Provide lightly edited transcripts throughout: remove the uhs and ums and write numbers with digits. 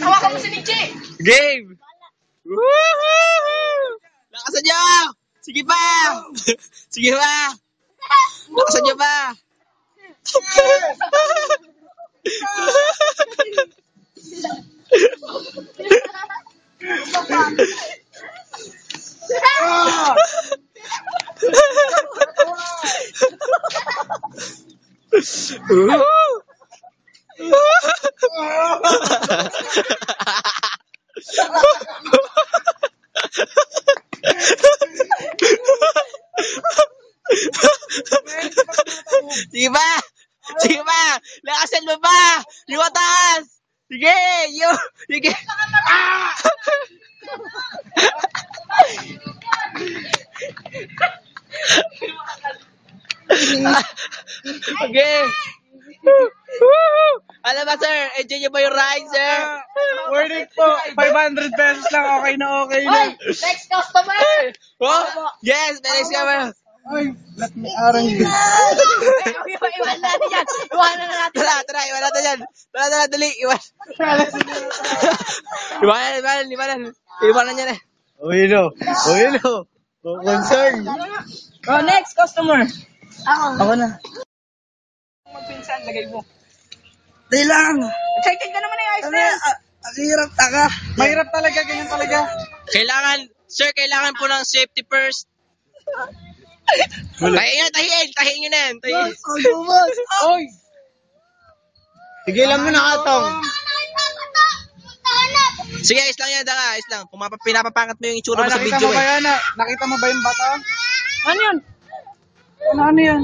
Hawakan mo si Nietzsche. Game! Woohoo! Lakasan nyo! Sige pa! Sige pa! Lakasan nyo pa! Sige ba? Sige ba? Lakasan mo ba? Yung atas! Sige! Sige! Okay! Ano ba, sir? Enjoy nyo ba yung ride, sir? Worth it po. 500 pesos lang. Okay na okay na. Next customer. Oh? Yes! May next camera! Ay, let me arang yun. Iwan natin yan. Iwanan na natin. Tara, iwan natin yan. Tara, dali, iwan. Iwanan yan eh. Uy, no. Concern. Oh, next customer. Ako na. Magpinsan, lagay mo. Dahil lang. Excited ka naman yung ice cream. Ang hirap taka. Mahirap talaga, ganyan talaga. Kailangan po ng safety first. Tahiin nyo na yan. Oy! Tigilan mo na katong. Sige, ayos lang yan, Daka. Ayos lang. Pinapapangat mo yung itsura mo sa Nakita video mo ba eh. yan? Nakita mo ba yung bata? Ano yun? Ano yan?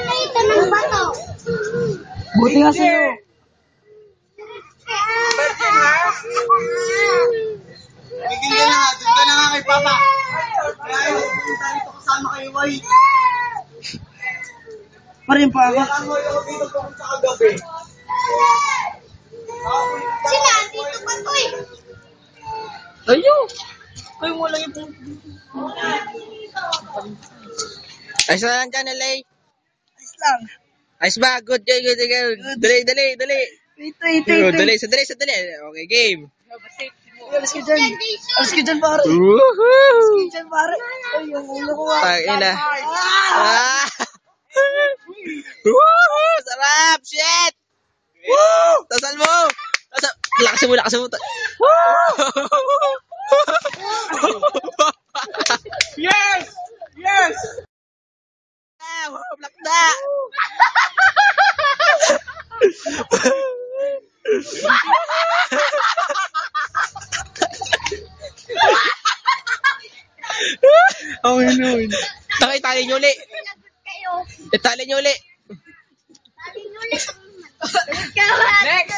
Ito ng bato. Buti nga sa'yo. Tigil ka na. Doon ka na nga kay Papa. Kaya yung pupunta rito kasama kay Iway. Pa rin pa ako. Ako dito po sa kagabi. Sila, dito pa to eh. Ayun. Kayo mo lang yung Ayos na lang dyan, LA. Ayos lang. Ayos ba? Good. Dali. Dali. Okay, game. Alas ka dyan. Alas ka dyan, pare. Woohoo! Dyan, pare. Ay, yung ulo ko. Tangina. Woohoo! Sarap! Shit! Woo! Tasal mo! Lakasin mo. Yes! Yes! Plakda! Okay na. Itali nyo uli. Kayo. Itali nyo uli. Tali ulit. Next.